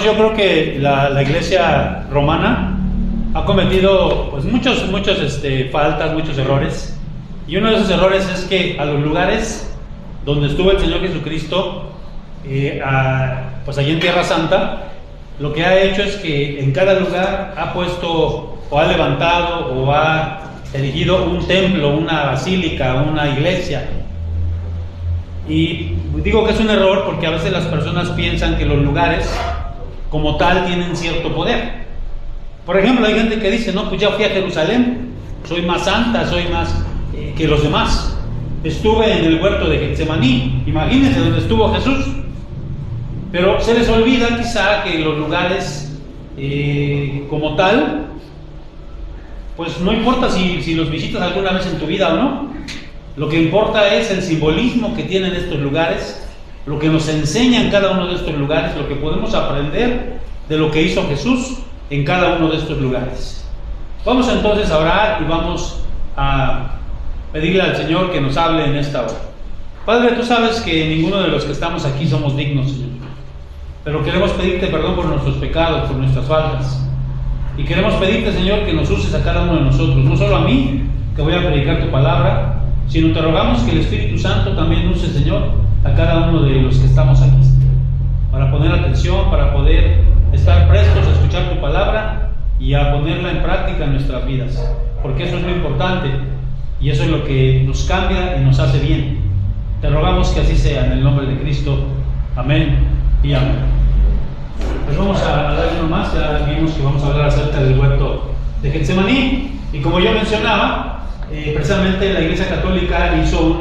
yo creo que la iglesia romana ha cometido pues muchos faltas, muchos errores. Y uno de esos errores es que a los lugares donde estuvo el Señor Jesucristo, pues allí en Tierra Santa, lo que ha hecho es que en cada lugar ha puesto o ha levantado o ha erigido un templo, una basílica, una iglesia. Y digo que es un error porque a veces las personas piensan que los lugares como tal tienen cierto poder. Por ejemplo, hay gente que dice, no, pues ya fui a Jerusalén, soy más santa, soy más que los demás. Estuve en el huerto de Getsemaní, imagínense donde estuvo Jesús. Pero se les olvida quizá que los lugares como tal, pues no importa si los visitas alguna vez en tu vida o no. Lo que importa es el simbolismo que tienen estos lugares, lo que nos enseñan cada uno de estos lugares, lo que podemos aprender de lo que hizo Jesús en cada uno de estos lugares. Vamos entonces a orar y vamos a pedirle al Señor que nos hable en esta hora. Padre, tú sabes que ninguno de los que estamos aquí somos dignos, Señor, pero queremos pedirte perdón por nuestros pecados, por nuestras faltas, y queremos pedirte, Señor, que nos uses a cada uno de nosotros, no solo a mí, que voy a predicar tu palabra, sino te rogamos que el Espíritu Santo también use, Señor, a cada uno de los que estamos aquí, para poner atención, para poder estar prestos a escuchar tu palabra y a ponerla en práctica en nuestras vidas, porque eso es lo importante y eso es lo que nos cambia y nos hace bien. Te rogamos que así sea, en el nombre de Cristo. Amén y amén. Pues vamos a dar uno más. Ya vimos que vamos a hablar acerca del huerto de Getsemaní, y como yo mencionaba, precisamente la Iglesia Católica hizo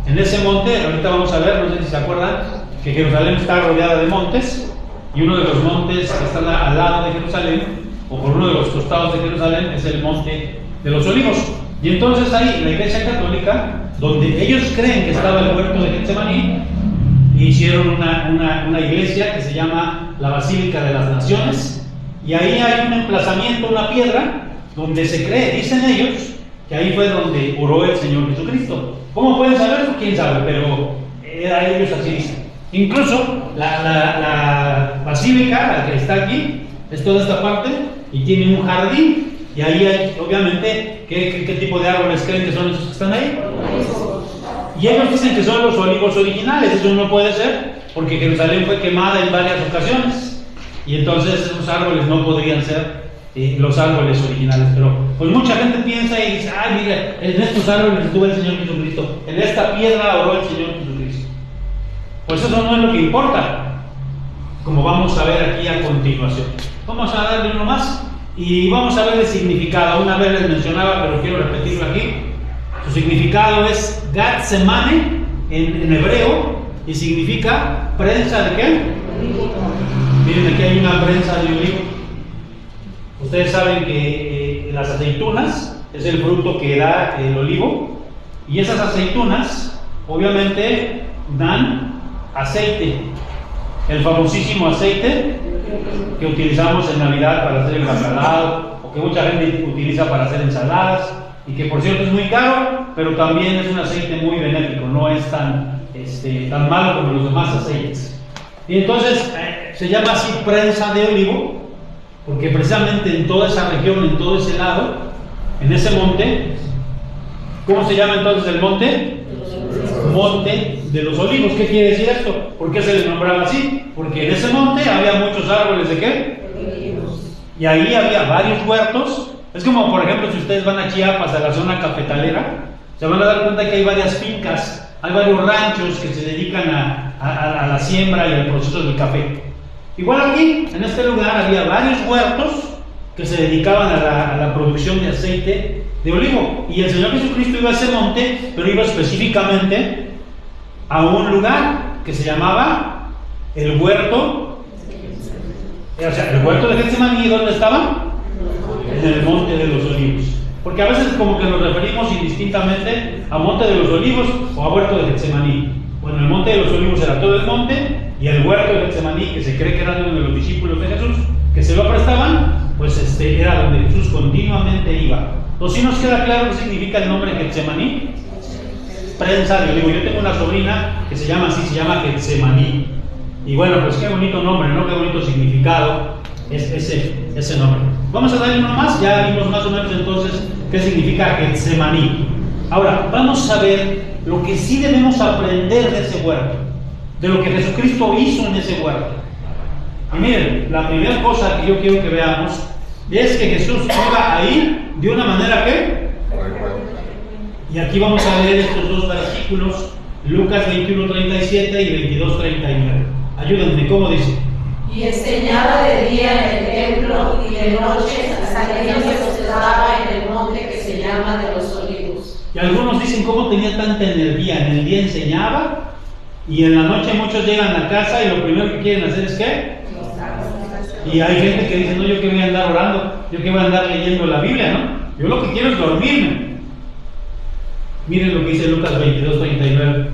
en ese monte, ahorita vamos a ver, no sé si se acuerdan, que Jerusalén está rodeada de montes, y uno de los montes que están al lado de Jerusalén, o por uno de los costados de Jerusalén, es el monte de los Olivos. Y entonces ahí la Iglesia Católica, donde ellos creen que estaba el huerto de Getsemaní, hicieron una iglesia que se llama la Basílica de las Naciones, y ahí hay un emplazamiento, una piedra, donde se cree, dicen ellos, que ahí fue donde oró el Señor Jesucristo. ¿Cómo pueden saberlo? Quién sabe, pero a ellos así dicen. Incluso la basílica, la que está aquí, es toda esta parte y tiene un jardín, y ahí hay, obviamente, ¿qué tipo de árboles creen que son esos que están ahí? Y ellos dicen que son los olivos originales. Eso no puede ser, porque Jerusalén fue quemada en varias ocasiones, y entonces esos árboles no podrían ser los árboles originales. Pero pues mucha gente piensa y dice, ay, mira, en estos árboles estuvo el Señor Jesucristo, en esta piedra oró el Señor Jesucristo. Pues eso no es lo que importa, como vamos a ver aquí a continuación. Vamos a darle uno más y vamos a ver el significado. Una vez les mencionaba, pero quiero repetirlo aquí. Su significado es Gatsemane en hebreo, y significa prensa de ¿qué? Miren, aquí hay una prensa de olivo. Ustedes saben que las aceitunas es el fruto que da el olivo, y esas aceitunas obviamente dan aceite, el famosísimo aceite que utilizamos en Navidad para hacer el bacalao, o que mucha gente utiliza para hacer ensaladas, y que por cierto es muy caro, pero también es un aceite muy benéfico, no es tan malo como los demás aceites. Y entonces se llama así prensa de olivo, porque precisamente en toda esa región, en todo ese lado, en ese monte, ¿cómo se llama entonces el monte? Monte de los Olivos. ¿Qué quiere decir esto? ¿Por qué se le nombraba así? Porque en ese monte había muchos árboles ¿de qué? Y ahí había varios huertos. Es como, por ejemplo, si ustedes van a Chiapas, a la zona cafetalera, se van a dar cuenta que hay varias fincas, hay varios ranchos que se dedican a la siembra y al proceso del café. Igual aquí, en este lugar, había varios huertos que se dedicaban a la producción de aceite de olivo. Y el Señor Jesucristo iba a ese monte, pero iba específicamente a un lugar que se llamaba el huerto. O sea, el huerto de Getsemaní, ¿dónde estaba? En el monte de los Olivos. Porque a veces como que nos referimos indistintamente a monte de los Olivos o a huerto de Getsemaní. Bueno, el monte de los Olivos era todo el monte, y el huerto de Getsemaní, que se cree que era uno de los discípulos de Jesús, que se lo prestaban, pues era donde Jesús continuamente iba. Entonces, ¿sí nos queda claro qué significa el nombre Getsemaní? Prensa de olivo. Yo tengo una sobrina que se llama así, se llama Getsemaní. Y bueno, pues qué bonito nombre, ¿no? Qué bonito significado es ese nombre. Vamos a darle uno más, ya vimos más o menos entonces qué significa Getsemaní. Ahora, vamos a ver lo que sí debemos aprender de ese huerto, de lo que Jesucristo hizo en ese huerto. Y miren, la primera cosa que yo quiero que veamos es que Jesús iba ahí de una manera que... Y aquí vamos a leer estos dos versículos, Lucas 21:37 y 22:39. Ayúdenme, ¿cómo dice? Y enseñaba de día en el templo y de noche hasta que se hospedaba en el monte que se llama de los Olivos. Y algunos dicen, ¿cómo tenía tanta energía? En el día enseñaba y en la noche muchos llegan a casa y lo primero que quieren hacer es ¿qué? Y hay gente que dice, no, yo que voy a andar orando, yo que voy a andar leyendo la Biblia, ¿no? Yo lo que quiero es dormirme. Miren lo que dice Lucas 22:39.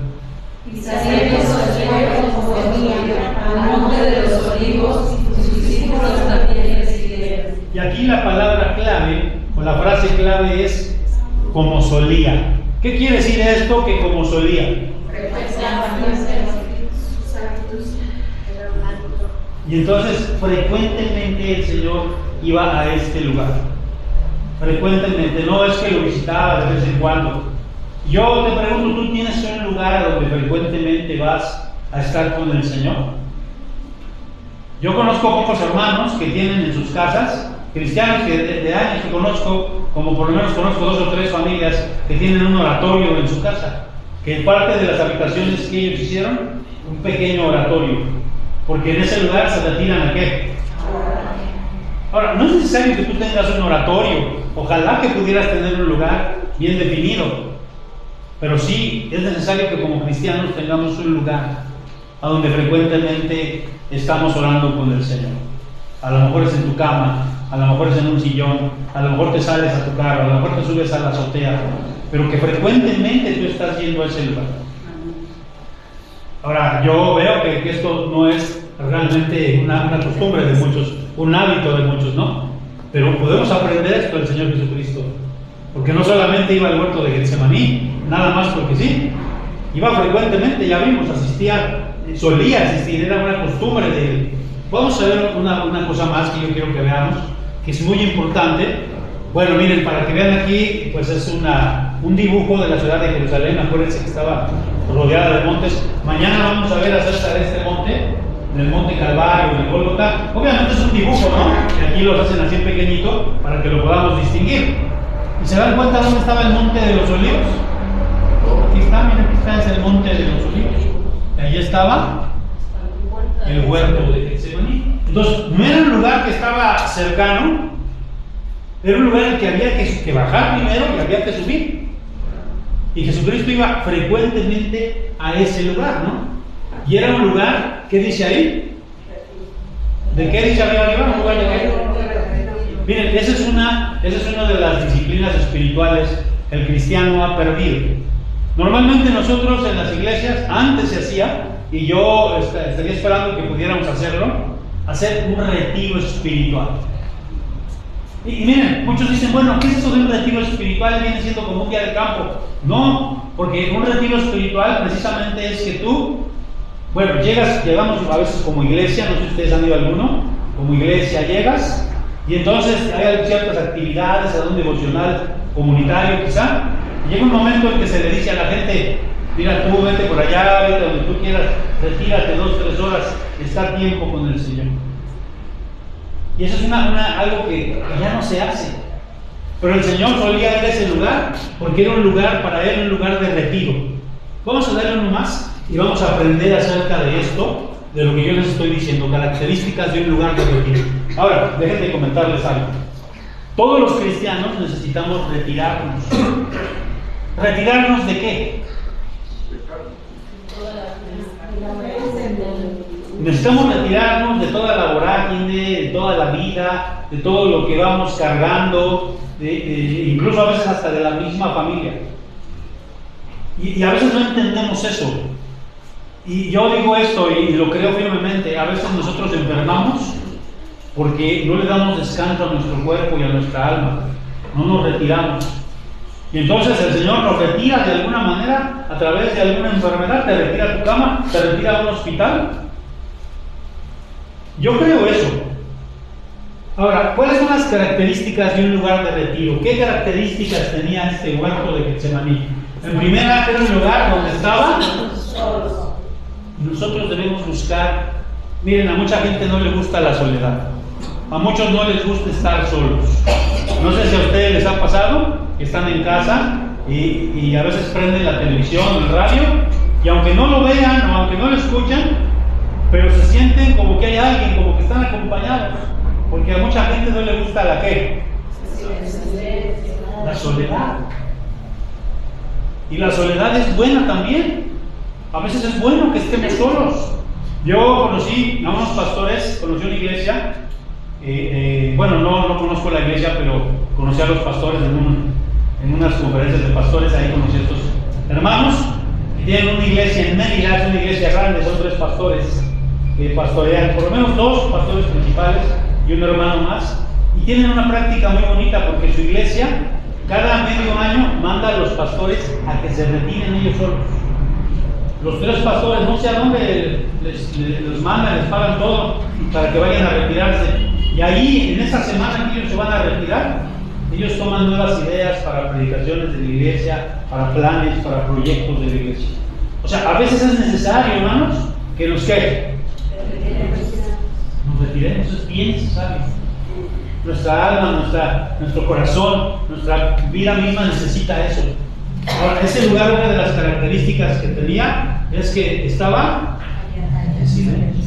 Y saliendo Santiago como venía al monte de los Olivos, sus discípulos también le siguieron. Y aquí la palabra clave, o la frase clave es como solía. ¿Qué quiere decir esto que como solía? Y entonces frecuentemente el Señor iba a este lugar. Frecuentemente, no es que lo visitaba de vez en cuando. Yo te pregunto, ¿tú tienes un lugar a donde frecuentemente vas a estar con el Señor? Yo conozco pocos hermanos que tienen en sus casas, cristianos que de años que conozco, como por lo menos conozco 2 o 3 familias que tienen un oratorio en su casa, que parte de las habitaciones que ellos hicieron, un pequeño oratorio, porque en ese lugar se retiran ¿a qué? Ahora, no es necesario que tú tengas un oratorio, ojalá que pudieras tener un lugar bien definido, pero sí es necesario que como cristianos tengamos un lugar a donde frecuentemente estamos orando con el Señor. A lo mejor es en tu cama, a lo mejor es en un sillón, a lo mejor te sales a tu carro, a lo mejor te subes a la azotea, pero que frecuentemente tú estás yendo a ese lugar. Ahora, yo veo que esto no es realmente una costumbre de muchos, un hábito de muchos, ¿no? Pero podemos aprender esto del Señor Jesucristo, porque no solamente iba al huerto de Getsemaní, nada más porque sí, iba frecuentemente, ya vimos, asistía, solía asistir, era una costumbre de él. Vamos a ver una cosa más que yo quiero que veamos, que es muy importante. Bueno, miren, para que vean aquí, pues es un dibujo de la ciudad de Jerusalén. Acuérdense que estaba rodeada de montes. Mañana vamos a ver acerca de este monte, del monte Calvario, del Gólgota. Obviamente es un dibujo, ¿no? Que aquí los hacen así en pequeñito para que lo podamos distinguir. ¿Y se dan cuenta dónde estaba el monte de los Olivos? Aquí está, miren, aquí está, es el monte de los Olivos. Y allí estaba el huerto de Getsemaní. Entonces, no era un lugar que estaba cercano, era un lugar en el que había que bajar primero y había que subir. Y Jesucristo iba frecuentemente a ese lugar, ¿no? Y era un lugar, ¿qué dice ahí? ¿De qué dice arriba? ¿Un lugar de qué? Miren, esa es una de las disciplinas espirituales que el cristiano ha perdido. Normalmente nosotros en las iglesias, antes se hacía, y yo estaría esperando que pudiéramos hacerlo, hacer un retiro espiritual. Y miren, muchos dicen, bueno, ¿qué es eso de un retiro espiritual? Viene siendo como un día de campo. No, porque un retiro espiritual precisamente es que tú, bueno, llegamos a veces como iglesia, no sé si ustedes han ido a alguno, como iglesia llegas, y entonces hay ciertas actividades, un devocional comunitario quizá, y llega un momento en que se le dice a la gente, mira tú, vete por allá, vete donde tú quieras, retírate 2 o 3 horas, está tiempo con el Señor. Y eso es algo que ya no se hace. Pero el Señor solía ir a ese lugar porque era un lugar para Él, un lugar de retiro. Vamos a darle uno más y vamos a aprender acerca de esto, de lo que yo les estoy diciendo, características de un lugar de retiro. Ahora, déjenme comentarles algo. Todos los cristianos necesitamos retirarnos. ¿Retirarnos de qué? Necesitamos retirarnos de toda la vorágine, de toda la vida, de todo lo que vamos cargando, incluso a veces hasta de la misma familia. Y a veces no entendemos eso. Y yo digo esto y lo creo firmemente, a veces nosotros enfermamos porque no le damos descanso a nuestro cuerpo y a nuestra alma, no nos retiramos. Y entonces el Señor nos retira de alguna manera a través de alguna enfermedad, te retira a tu cama, te retira a un hospital. Yo creo eso. Ahora, ¿cuáles son las características de un lugar de retiro? ¿Qué características tenía este huerto de Getsemaní? En primera, era un lugar donde estaban solos. Nosotros debemos buscar. Miren, a mucha gente no le gusta la soledad. A muchos no les gusta estar solos. No sé si a ustedes les ha pasado que están en casa y a veces prenden la televisión o el radio y aunque no lo vean o aunque no lo escuchan, pero se sienten como que hay alguien, como que están acompañados. Porque a mucha gente no le gusta la ¿qué? La soledad. Y la soledad es buena también. A veces es bueno que estemos solos. Yo conocí a unos pastores, conocí una iglesia. Bueno, no conozco la iglesia, pero conocí a los pastores en unas conferencias de pastores. Ahí conocí a estos hermanos que tienen una iglesia en Mérida. Es una iglesia grande, son 3 pastores que pastorean, por lo menos 2 pastores principales y un hermano más, y tienen una práctica muy bonita porque su iglesia cada medio año manda a los pastores a que se retiren ellos solos. Los 3 pastores, no sé a dónde les mandan, les pagan todo para que vayan a retirarse, y ahí en esa semana que ellos se van a retirar, ellos toman nuevas ideas para predicaciones de la iglesia, para planes, para proyectos de la iglesia. O sea, a veces es necesario, hermanos, que nos retiremos, es bien necesario. Nuestra alma, nuestro corazón, nuestra vida misma necesita eso. Ahora, ese lugar, una de las características que tenía es que estaba en silencio,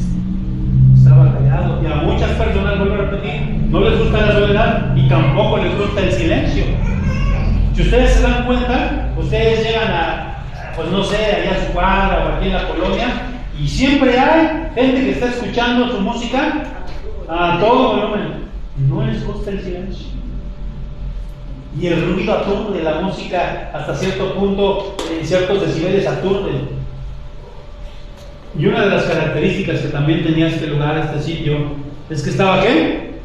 estaba callado. Y a muchas personas, vuelvo a repetir, no les gusta la soledad y tampoco les gusta el silencio. Si ustedes se dan cuenta, ustedes llegan pues no sé, allá a su cuadra o aquí en la colonia, y siempre hay gente que está escuchando su música a todo volumen. No les gusta el silencio. Y el ruido aturde, la música hasta cierto punto, en ciertos decibeles aturde. Y una de las características que también tenía este lugar, este sitio, es que estaba ¿qué?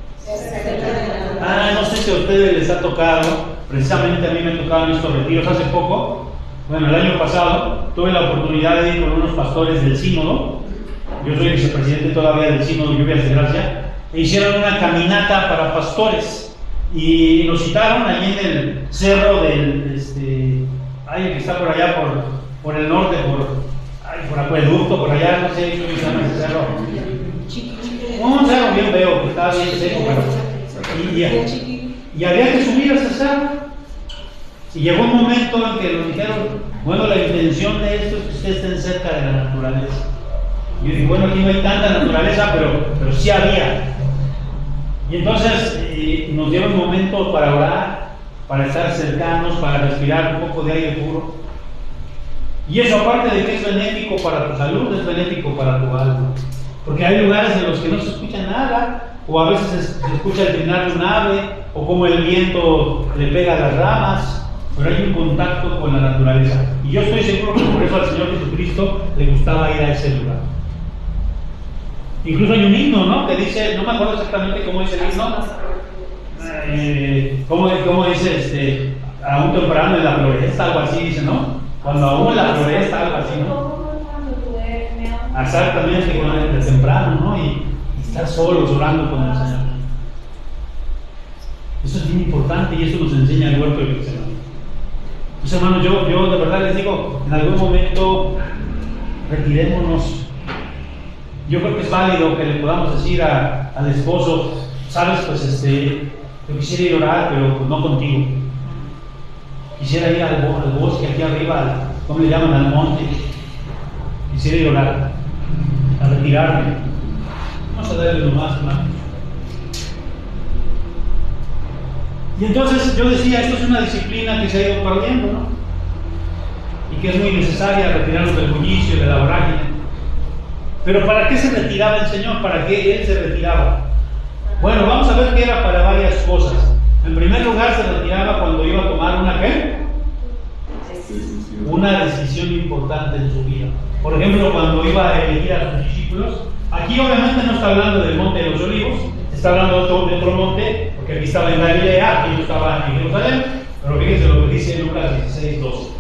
No sé si a ustedes les ha tocado, precisamente a mí me tocaban estos retiros hace poco. Bueno, el año pasado tuve la oportunidad de ir con unos pastores del sínodo. Yo soy vicepresidente todavía del sínodo Lluvias de Gracia. E hicieron una caminata para pastores y nos citaron allí en el cerro del el que está por allá por el norte, por Acueducto, por allá, no sé cómo se llama ese cerro. Un cerro bien feo, que estaba bien seco, y había que subir a ese cerro. Y llegó un momento en que nos dijeron, bueno, la intención de esto es que ustedes estén cerca de la naturaleza. Y yo dije, bueno, aquí no hay tanta naturaleza, pero sí había. Y entonces nos dieron un momento para orar, para estar cercanos, para respirar un poco de aire puro. Y eso, aparte de que es benéfico para tu salud, es benéfico para tu alma. Porque hay lugares en los que no se escucha nada, o a veces se escucha el trinar de un ave, o como el viento le pega a las ramas, pero hay un contacto con la naturaleza. Y yo estoy seguro que por eso al Señor Jesucristo le gustaba ir a ese lugar. Incluso hay un himno, ¿no? Que dice, no me acuerdo exactamente cómo dice el himno, cómo dice, aún temprano en la floresta, algo así dice, ¿no? Cuando aún en la floresta, algo así, ¿no? Exactamente, de temprano, ¿no? Y estar solos orando con el Señor. Eso es bien importante y eso nos enseña el huerto de Getsemaní. Pues hermanos, yo de verdad les digo, en algún momento retirémonos. Yo creo que es válido que le podamos decir al esposo, sabes, pues yo quisiera ir a orar, pero pues no contigo. Quisiera ir al bosque aquí arriba, ¿cómo le llaman? Al monte. Quisiera ir a orar, a retirarme. Vamos a darle lo más, hermano. Y entonces yo decía, esto es una disciplina que se ha ido perdiendo, ¿no? Y que es muy necesaria, retirarnos del bullicio, de la vorágine. Pero ¿para qué se retiraba el Señor? ¿Para qué Él se retiraba? Bueno, vamos a ver que era para varias cosas. En primer lugar, se retiraba cuando iba a tomar una ¿qué? Una decisión importante en su vida. Por ejemplo, cuando iba a elegir a sus discípulos. Aquí obviamente no está hablando del monte de los olivos, está hablando de otro monte, porque aquí estaba en Galilea, aquí no estaba en Jerusalén. Pero fíjense lo que dice Lucas 16:12.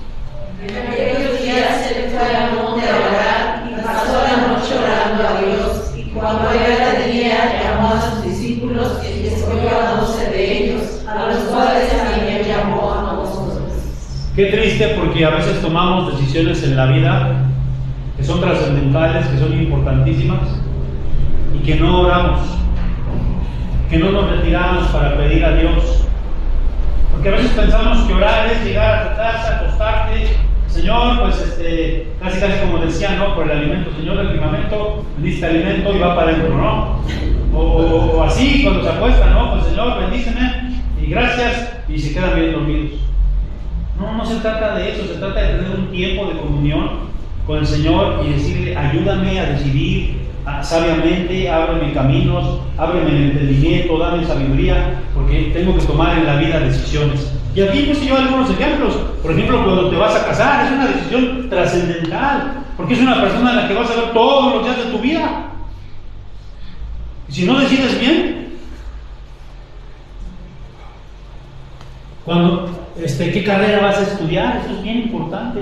En aquellos días él fue al monte a orar y pasó la noche orando a Dios, y cuando era de día Qué triste, porque a veces tomamos decisiones en la vida que son trascendentales, que son importantísimas, y que no oramos, que no nos retiramos para pedir a Dios. Porque a veces pensamos que orar es llegar a tu casa, acostarte, Señor, pues casi como decía, ¿no? Por el alimento, Señor, el firmamento, bendice alimento y va para adentro, ¿no? O así, cuando se acuestan, ¿no? Pues Señor, bendíceme y gracias, y se quedan bien dormidos. No se trata de eso, se trata de tener un tiempo de comunión con el Señor y decirle, ayúdame a decidir sabiamente, ábreme caminos, ábreme el entendimiento, dame sabiduría, porque tengo que tomar en la vida decisiones. Y aquí puse yo algunos ejemplos. Por ejemplo, cuando te vas a casar, es una decisión trascendental, porque es una persona en la que vas a ver todos los días de tu vida. Y si no decides bien, ¿qué carrera vas a estudiar? Eso es bien importante.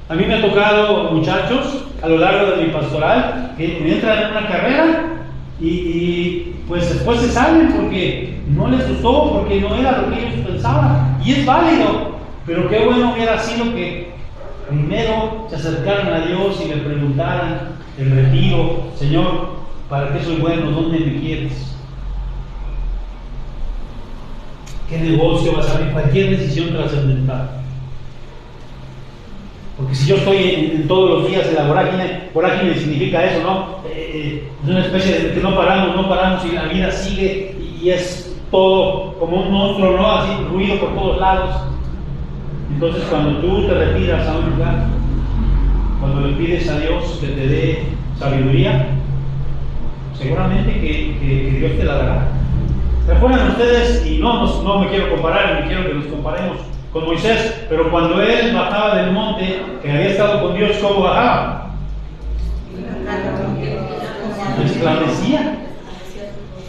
A mí me ha tocado muchachos a lo largo de mi pastoral que entran en una carrera y pues después se salen porque no les gustó, porque no era lo que ellos pensaban. Y es válido, pero qué bueno hubiera sido que primero se acercaran a Dios y le preguntaran el retiro, Señor, ¿para qué soy bueno? ¿Dónde me quieres? ¿Qué negocio vas a abrir? Cualquier decisión trascendental. Porque si yo estoy en todos los días en la vorágine significa eso, ¿no? Es una especie de que no paramos y la vida sigue y es todo como un monstruo, ¿no? Así, ruido por todos lados. Entonces, cuando tú te retiras a un lugar, cuando le pides a Dios que te dé sabiduría, seguramente que Dios te la dará. ¿Recuerdan ustedes? Y no me quiero comparar, ni quiero que nos comparemos con Moisés, pero cuando él bajaba del monte, que había estado con Dios, ¿cómo bajaba? Resplandecía.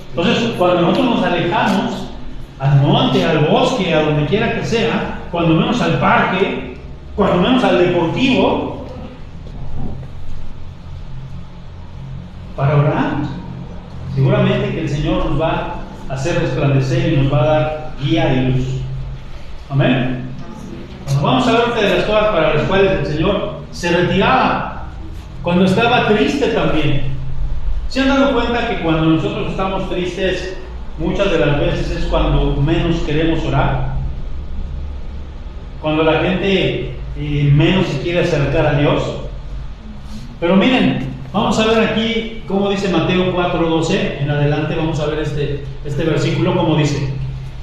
Entonces, cuando nosotros nos alejamos al monte, al bosque, a donde quiera que sea, cuando menos al parque, cuando menos al deportivo, para orar, seguramente que el Señor nos va a hacer resplandecer y nos va a dar guía y luz. Amén. Bueno, vamos a ver otra de las cosas para las cuales el Señor se retiraba, cuando estaba triste también. ¿Se han dado cuenta que cuando nosotros estamos tristes, muchas de las veces es cuando menos queremos orar? Cuando la gente menos se quiere acercar a Dios. Pero miren, vamos a ver aquí cómo dice Mateo 4:12 en adelante. Vamos a ver este versículo, como dice.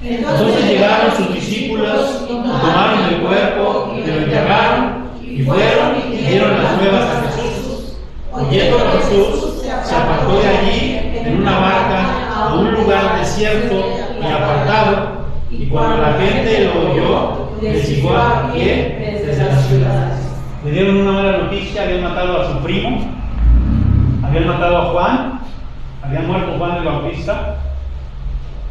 Entonces llegaron sus discípulos, tomaron el cuerpo y lo enterraron, y fueron y dieron las nuevas a Jesús. Oyendo Jesús, se apartó de allí en una barca a un lugar desierto y apartado, y cuando la gente lo oyó, le siguió a pie desde las ciudades. Le dieron una mala noticia: habían matado a su primo, habían matado a Juan, había muerto Juan el Bautista.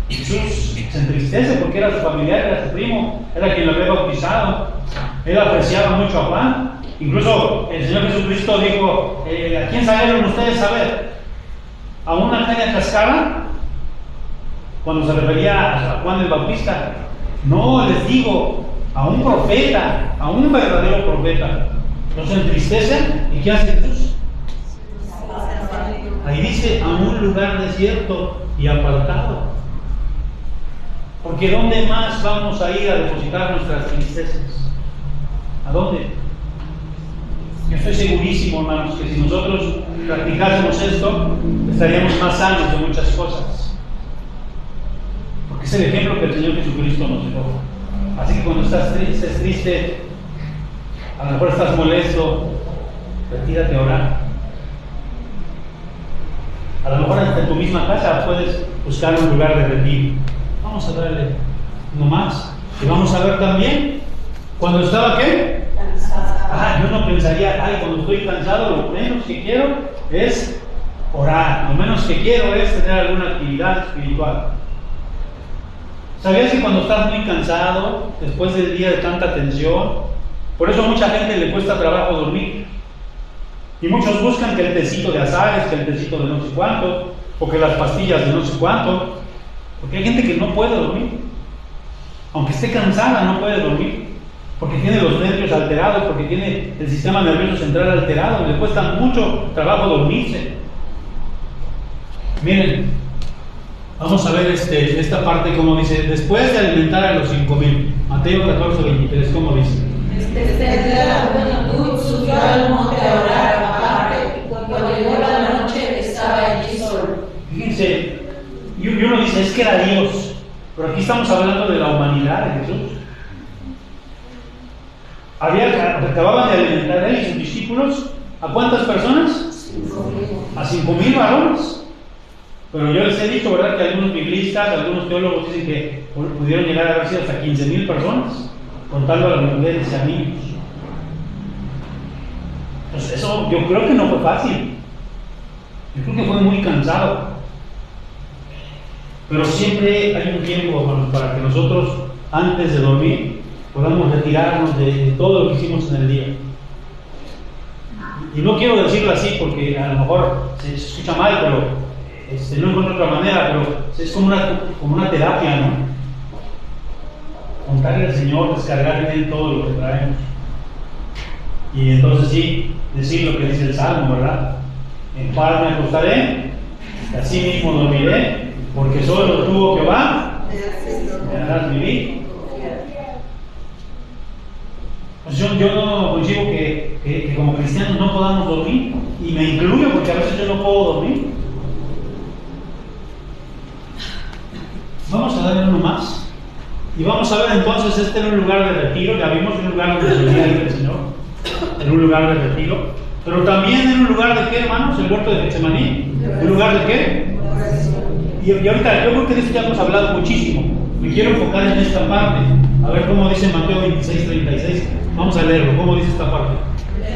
Jesús se entristece porque era su familiar, era su primo, era quien lo había bautizado. Él apreciaba mucho a Juan. Incluso el Señor Jesucristo dijo: ¿a quién salieron ustedes a ver? ¿A una caña cascada? Cuando se refería a Juan el Bautista. No, les digo, a un profeta, a un verdadero profeta. ¿No se entristecen? ¿Y qué hace Jesús? Ahí dice: a un lugar desierto y apartado. Porque ¿dónde más vamos a ir a depositar nuestras tristezas? ¿A dónde? Yo estoy segurísimo, hermanos, que si nosotros practicásemos esto, estaríamos más sanos de muchas cosas. Porque es el ejemplo que el Señor Jesucristo nos dejó. Así que cuando estás triste, a lo mejor estás molesto, retírate a orar. A lo mejor en tu misma casa puedes buscar un lugar de retiro. Vamos a darle nomás. Y vamos a ver también, cuando estaba ¿qué? Cansado. Yo no pensaría, cuando estoy cansado, lo menos que quiero es orar. Lo menos que quiero es tener alguna actividad espiritual. ¿Sabías que cuando estás muy cansado, después del día de tanta tensión, por eso a mucha gente le cuesta trabajo dormir? Y muchos buscan que el tecito de azares, que el tecito de no sé cuánto, o que las pastillas de no sé cuánto. Porque hay gente que no puede dormir. Aunque esté cansada, no puede dormir. porque tiene los nervios alterados, porque tiene el sistema nervioso central alterado, le cuesta mucho trabajo dormirse. Miren, vamos a ver esta parte, como dice, después de alimentar a los 5,000, Mateo 14:23, ¿cómo dice? Desde la juventud subió al monte a orar aparte, cuando llegó la noche estaba allí solo. Fíjense, y uno dice, es que era Dios, pero aquí estamos hablando de la humanidad de Jesús. Acababan de alimentar él y sus discípulos, ¿a cuántas personas? 5,000. A 5,000 varones. Pero yo les he dicho, ¿verdad?, que algunos biblistas, algunos teólogos dicen que pudieron llegar a haber sido hasta 15,000 personas, contando a las mujeres y a niños. Pues eso yo creo que no fue fácil. Yo creo que fue muy cansado. Pero siempre hay un tiempo, hermanos, para que nosotros, antes de dormir, podamos retirarnos de todo lo que hicimos en el día. Y no quiero decirlo así porque a lo mejor se escucha mal, pero no encuentro otra manera, pero es como una terapia, ¿no? Contarle al Señor, descargar en Él todo lo que traemos. Y entonces sí, decir lo que dice el Salmo, ¿verdad? En paz me acostaré, así mismo dormiré, porque solo tú, Jehová, me harás vivir. Pues yo no consigo que como cristianos no podamos dormir, y me incluyo porque a veces yo no puedo dormir. Vamos a darle uno más. Y vamos a ver entonces, era un lugar de retiro, ya vimos un lugar donde se unía el Señor, en un lugar de retiro, pero también en un lugar de qué, hermanos, el huerto de Getsemaní, ¿un lugar de qué? Y ahorita, yo creo que de esto ya hemos hablado muchísimo, me quiero enfocar en esta parte, a ver cómo dice Mateo 26:36, vamos a leerlo, cómo dice esta parte.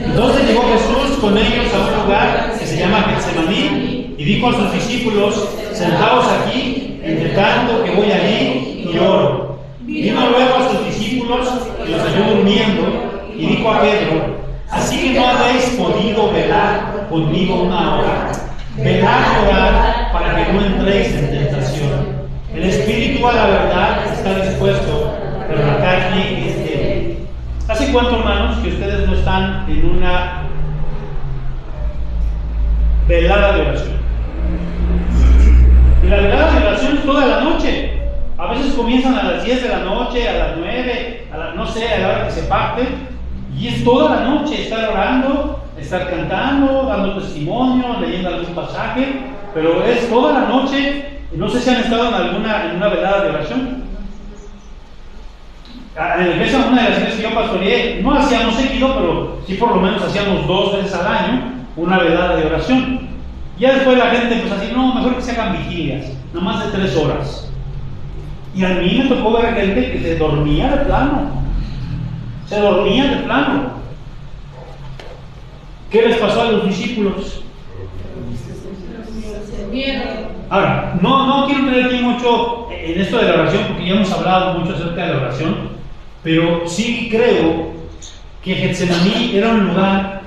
Entonces llegó Jesús con ellos a un lugar que se llama Getsemaní, y dijo a sus discípulos, sentaos aquí, entre tanto que voy allí y oro. Vino luego a sus discípulos y los halló durmiendo, y dijo a Pedro, así que no habéis podido velar conmigo una hora. Velad y orad para que no entréis en tentación. El espíritu a la verdad está dispuesto, pero la carne es débil. ¿Hace cuánto, hermanos, que ustedes no están en una velada de oración? Y la velada de oración es toda la noche. A veces comienzan a las 10 de la noche, a las 9, no sé, a la hora que se parte, y es toda la noche estar orando, estar cantando, dando testimonio, leyendo algún pasaje, pero es toda la noche. No sé si han estado en una velada de oración. En la iglesia, una de las iglesias que yo pastoreé, no hacíamos seguido, pero sí por lo menos hacíamos 2 veces al año una velada de oración. Ya después la gente pues así, no, mejor que se hagan vigilias, nada más de 3 horas. Y a mí me tocó ver gente que se dormía de plano. Se dormía de plano. ¿Qué les pasó a los discípulos? Ahora, no quiero entrar aquí mucho en esto de la oración, porque ya hemos hablado mucho acerca de la oración, pero sí creo que Getsemaní era un lugar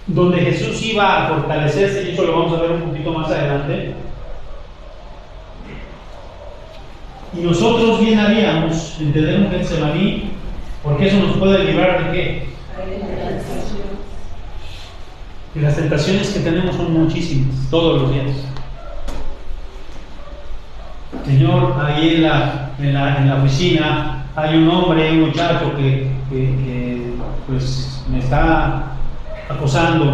donde Jesús iba a fortalecerse, y eso lo vamos a ver un poquito más adelante. Y nosotros bien haríamos en tener un Getsemaní, porque eso nos puede librar de qué? Y las tentaciones que tenemos son muchísimas, todos los días. Señor, ahí en la oficina hay un hombre, un muchacho que pues me está acosando,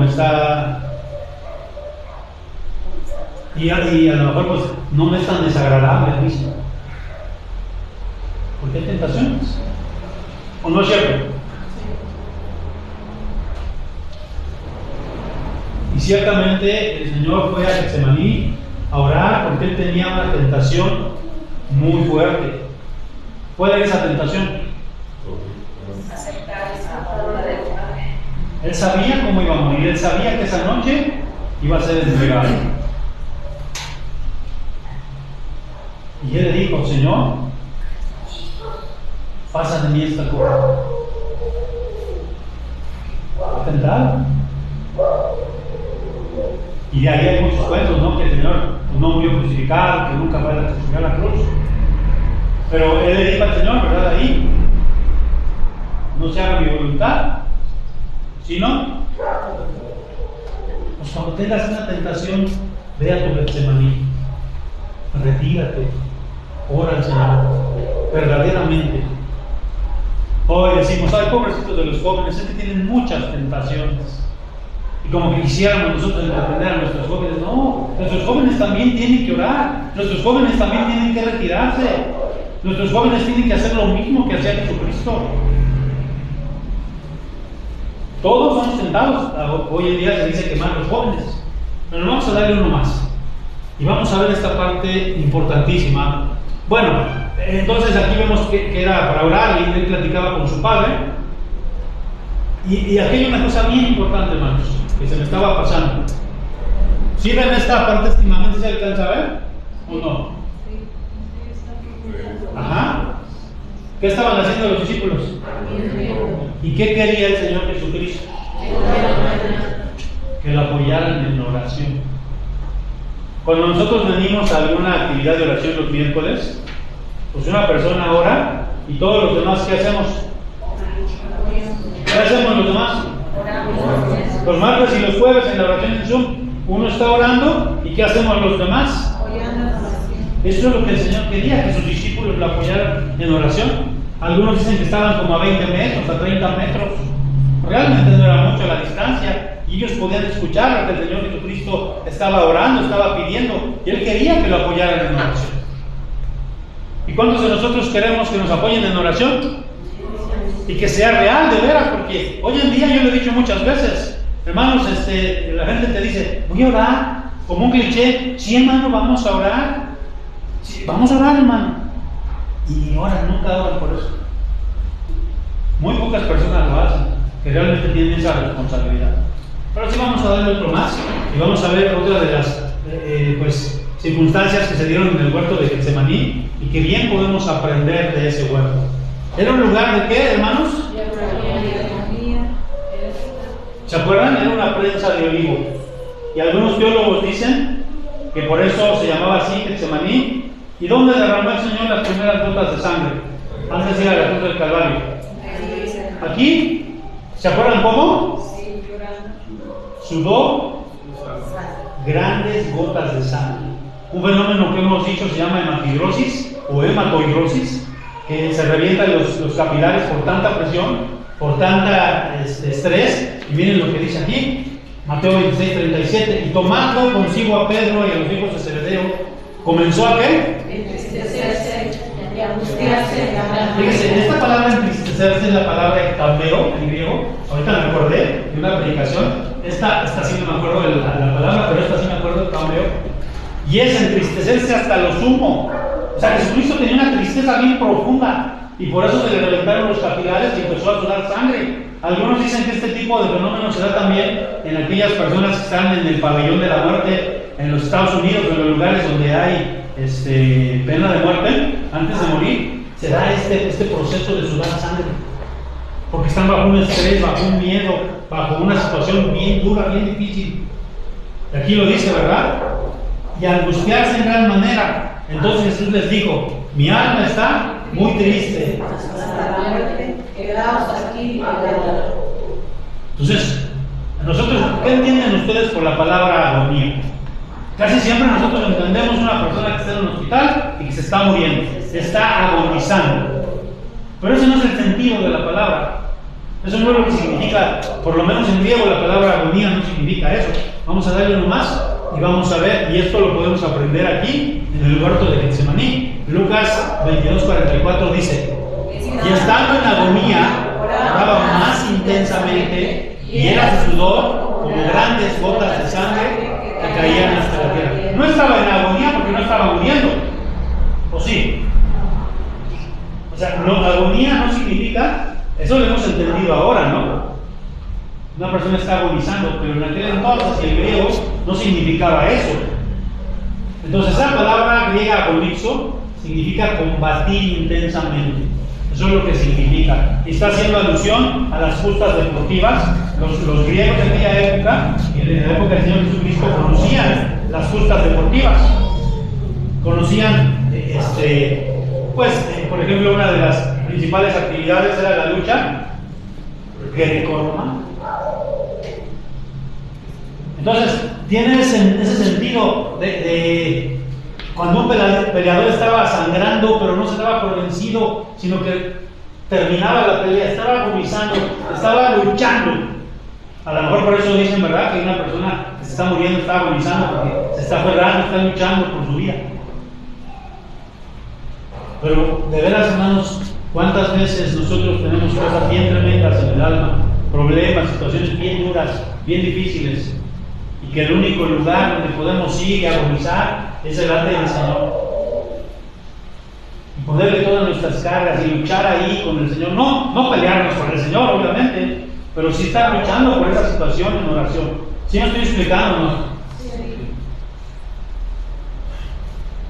y a lo mejor pues no me es tan desagradable mismo. Porque hay tentaciones, ¿o no es cierto? Y ciertamente el Señor fue a Getsemaní a orar porque él tenía una tentación muy fuerte. ¿Cuál era esa tentación? Él sabía cómo iba a morir, él sabía que esa noche iba a ser entregado. Y él le dijo, Señor, pasa de mí esta copa. ¿Ha tentado? Y de ahí hay muchos cuentos, ¿no? Que el Señor no murió crucificado, que nunca fue a crucificar la cruz. Pero él le dijo al Señor, ¿verdad? Ahí. no se haga mi voluntad, sino, pues cuando tengas una tentación, ve a tu Getsemaní, retírate, ora al Señor, verdaderamente. Hoy decimos, ay, pobrecitos de los jóvenes, es que tienen muchas tentaciones. Y como que quisiéramos nosotros entender a nuestros jóvenes, no, nuestros jóvenes también tienen que orar, nuestros jóvenes también tienen que retirarse, nuestros jóvenes tienen que hacer lo mismo que hacía Jesucristo. Todos son tentados, hoy en día se dice quemar los jóvenes, pero vamos a darle uno más. Y vamos a ver esta parte importantísima. Bueno, entonces aquí vemos que era para orar y él platicaba con su padre. Y aquí hay una cosa bien importante, hermanos, que se me estaba pasando. ¿Sí ven esta parte estimamente? ¿Se alcanza a ver? ¿O no? Ajá. ¿Qué estaban haciendo los discípulos? ¿Y qué quería el Señor Jesucristo? Que lo apoyaran en oración. Cuando nosotros venimos a alguna actividad de oración los miércoles, pues una persona ora y todos los demás, ¿qué hacemos? ¿Qué hacemos los demás? Los martes y los jueves en la oración en Zoom, uno está orando y ¿qué hacemos los demás? Eso es lo que el Señor quería, que sus discípulos lo apoyaran en oración. Algunos dicen que estaban como a 20 metros, a 30 metros. Realmente no era mucho la distancia y ellos podían escuchar lo que el Señor Jesucristo estaba orando, estaba pidiendo, y Él quería que lo apoyaran en oración. ¿Y cuántos de nosotros queremos que nos apoyen en oración? Y que sea real, de veras, porque hoy en día yo lo he dicho muchas veces, hermanos, la gente te dice, voy a orar, como un cliché, sí, hermano, vamos a orar, sí, vamos a orar, hermano, y oran, nunca oran por eso. Muy pocas personas lo hacen, que realmente tienen esa responsabilidad. Pero sí vamos a darle otro más, y vamos a ver otra de las circunstancias que se dieron en el huerto de Getsemaní, y que bien podemos aprender de ese huerto. ¿Era un lugar de qué, hermanos? ¿Se acuerdan? Era una prensa de olivo. Y algunos teólogos dicen que por eso se llamaba así Getsemaní. ¿Y dónde derramó el Señor las primeras gotas de sangre? Antes de ir a la cruz del Calvario. ¿Aquí? ¿Se acuerdan cómo? Sudó grandes gotas de sangre. Un fenómeno que hemos dicho se llama hematidrosis o hematoidrosis, que se revientan los capilares por tanta presión, por tanta estrés. Y miren lo que dice aquí, Mateo 26:37, y tomando consigo a Pedro y a los hijos de Zebedeo, comenzó a ¿qué? Entristecerse y angustiarse. Fíjense, esta palabra entristecerse es la palabra ektameo en griego. Ahorita me acordé de una predicación, esta sí no me acuerdo de la palabra, pero esta sí me acuerdo de ektameo, y es entristecerse hasta lo sumo. O sea, Jesucristo tenía una tristeza bien profunda y por eso se le reventaron los capilares y empezó a sudar sangre. Algunos dicen que este tipo de fenómeno se da también en aquellas personas que están en el pabellón de la muerte en los Estados Unidos, en los lugares donde hay pena de muerte. Antes de morir se da este proceso de sudar sangre, porque están bajo un estrés, bajo un miedo, bajo una situación bien dura, bien difícil. Y aquí lo dice, ¿verdad? Y angustiarse en gran manera. Entonces Jesús les dijo, mi alma está muy triste. Hasta la muerte, quedaos aquí. Entonces, nosotros, ¿qué entienden ustedes por la palabra agonía? Casi siempre nosotros entendemos una persona que está en un hospital y que se está muriendo, se está agonizando. Pero ese no es el sentido de la palabra. Eso no es lo que significa, por lo menos en griego la palabra agonía no significa eso. Vamos a darle uno más y vamos a ver, y esto lo podemos aprender aquí en el huerto de Getsemaní. Lucas 22:44 dice, y estando en agonía, oraba más intensamente, y era su sudor como grandes gotas de sangre que caían hasta la tierra. No estaba en agonía porque no estaba muriendo, ¿o sí? O sea, no, agonía no significa, eso lo hemos entendido ahora, ¿no? Una persona está agonizando, pero en aquel entonces el griego no significaba eso. Entonces esa palabra griega agonizo significa combatir intensamente. Eso es lo que significa. Y está haciendo alusión a las justas deportivas. Los griegos de aquella época, en la época del Señor Jesucristo, conocían las justas deportivas. Conocían, por ejemplo, una de las principales actividades era la lucha grecorromano. Entonces, tiene ese sentido de cuando un peleador estaba sangrando, pero no se daba por vencido, sino que terminaba la pelea, estaba agonizando, estaba luchando. A lo mejor por eso dicen, ¿verdad?, que una persona que se está muriendo está agonizando porque se está aferrando, está luchando por su vida. Pero de veras, hermanos, ¿cuántas veces nosotros tenemos cosas bien tremendas en el alma, problemas, situaciones bien duras, bien difíciles, y que el único lugar donde podemos ir y agonizar es delante del Señor? Y ponerle todas nuestras cargas y luchar ahí con el Señor. No pelearnos con el Señor, obviamente, pero sí estar luchando por esa situación en oración. ¿Sí me estoy explicando, no? Sí.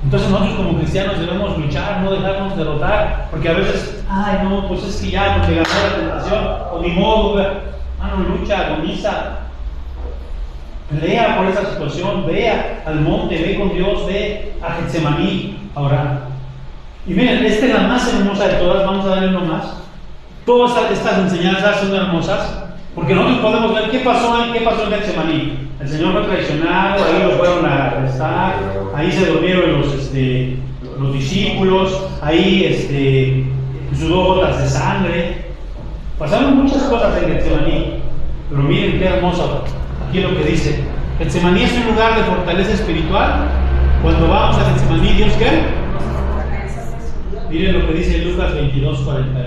Entonces nosotros como cristianos debemos luchar, no dejarnos derrotar, porque a veces, ay no, pues es que ya me ganó la tentación, o ni modo, lucha, agoniza, pelea por esa situación, ve al monte, ve con Dios, ve a Getsemaní a orar. Y miren, esta es la más hermosa de todas, vamos a ver uno más. Todas estas enseñanzas son hermosas, porque nosotros podemos ver qué pasó en Getsemaní. El Señor fue traicionado, ahí lo fueron a arrestar, ahí se durmieron los discípulos, ahí sudó gotas de sangre. Pasaron muchas cosas en Getsemaní, pero miren qué hermoso. Aquí es lo que dice: Getsemaní es un lugar de fortaleza espiritual. Cuando vamos a Getsemaní, ¿Dios qué? Miren lo que dice Lucas 22:42.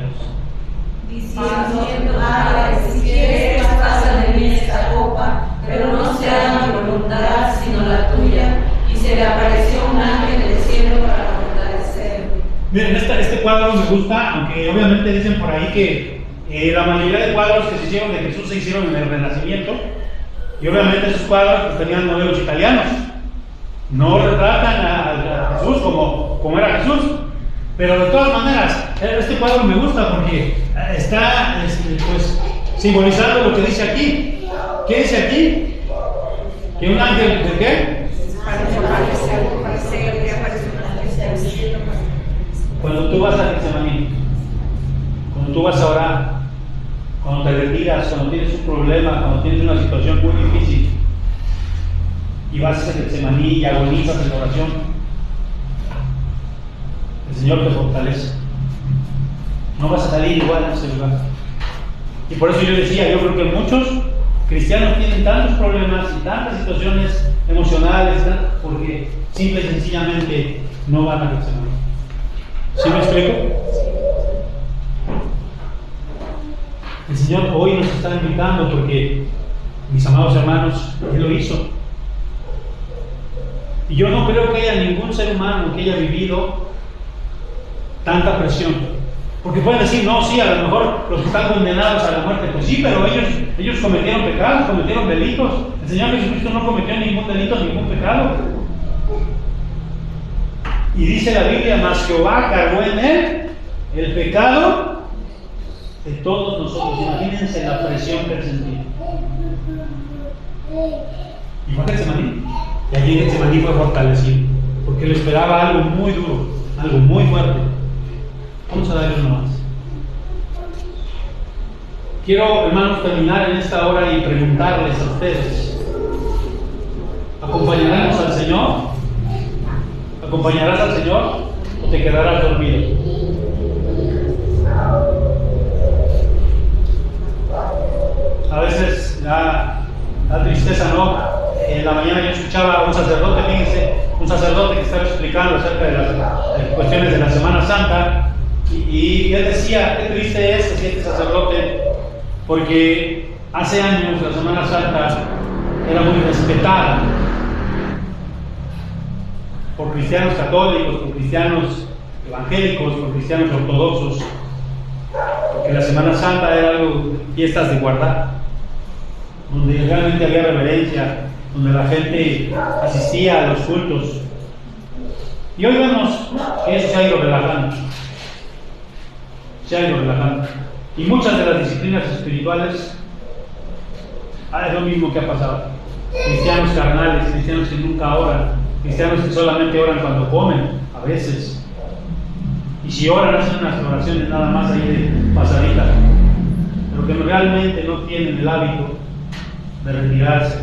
Diciendo, Padre, si quieres, pasa de mí esta copa, pero no sea mi voluntad, sino la tuya. Y se le apareció un ángel del cielo para fortalecerme. Miren, este cuadro me gusta, aunque obviamente dicen por ahí que la mayoría de cuadros que se hicieron de Jesús se hicieron en el Renacimiento, y obviamente esos cuadros pues, tenían modelos italianos. No retratan a Jesús como era Jesús. Pero de todas maneras, este cuadro me gusta porque está pues, simbolizando lo que dice aquí. ¿Qué dice aquí? ¿Que un ángel de qué? Cuando tú vas a Getsemaní, cuando tú vas a orar, cuando te retiras, cuando tienes un problema, cuando tienes una situación muy difícil y vas a Getsemaní y agonizas en oración, el Señor te fortalece. No vas a salir igual de ese lugar. Y por eso yo decía, yo creo que muchos cristianos tienen tantos problemas y tantas situaciones emocionales porque simple y sencillamente no van a Getsemaní. ¿Sí me explico? El Señor hoy nos está invitando porque, mis amados hermanos, Él lo hizo. Y yo no creo que haya ningún ser humano que haya vivido tanta presión, porque pueden decir, no, sí, a lo mejor los que están condenados a la muerte, pues sí, pero ellos cometieron pecados, cometieron delitos. El Señor Jesucristo no cometió ningún delito, ningún pecado. Y dice la Biblia, mas Jehová cargó en él el pecado de todos nosotros. Imagínense la presión que él sentía. Y fue a Getsemaní, y allí en Getsemaní fue fortalecido, porque le esperaba algo muy duro, algo muy fuerte. Vamos a darle uno más. Quiero, hermanos, terminar en esta hora y preguntarles a ustedes: ¿acompañaremos al Señor? ¿Acompañarás al Señor o te quedarás dormido? A veces da tristeza, ¿no? En la mañana yo escuchaba a un sacerdote, fíjense, un sacerdote que estaba explicando acerca de las cuestiones de la Semana Santa. Y él decía, qué triste es, decía este sacerdote, porque hace años la Semana Santa era muy respetada por cristianos católicos, por cristianos evangélicos, por cristianos ortodoxos, porque la Semana Santa era algo, fiestas de guardar, donde realmente había reverencia, donde la gente asistía a los cultos. Y hoy vemos que eso se ha ido relajando. Se ha ido relajando. Y muchas de las disciplinas espirituales es lo mismo que ha pasado. Cristianos carnales, cristianos que nunca oran, cristianos que solamente oran cuando comen, a veces. Y si oran, hacen unas oraciones nada más ahí de pasadita. Pero porque realmente no tienen el hábito de retirarse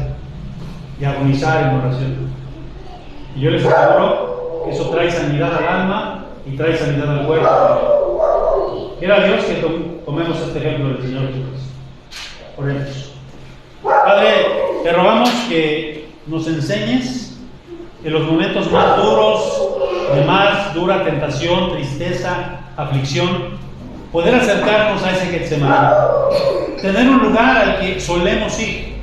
y agonizar en oración. Y yo les aseguro que eso trae sanidad al alma y trae sanidad al cuerpo. Quiera Dios que tomemos este ejemplo del Señor Jesús. Oremos. Padre, te rogamos que nos enseñes en los momentos más duros, de más dura tentación, tristeza, aflicción, poder acercarnos a ese Getsemaní, tener un lugar al que solemos ir,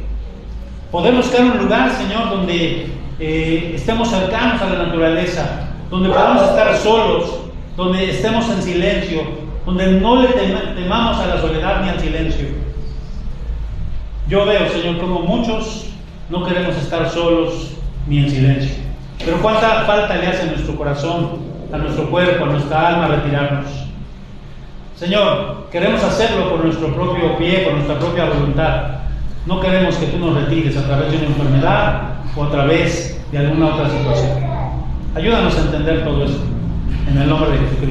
poder buscar un lugar, Señor, donde estemos cercanos a la naturaleza, donde podamos estar solos, donde estemos en silencio, donde no le temamos a la soledad ni al silencio. Yo veo, Señor, como muchos no queremos estar solos ni en silencio, pero cuánta falta le hace a nuestro corazón, a nuestro cuerpo, a nuestra alma retirarnos. Señor, queremos hacerlo por nuestro propio pie, por nuestra propia voluntad. No queremos que tú nos retires a través de una enfermedad o a través de alguna otra situación. Ayúdanos a entender todo esto. En el nombre de Jesucristo.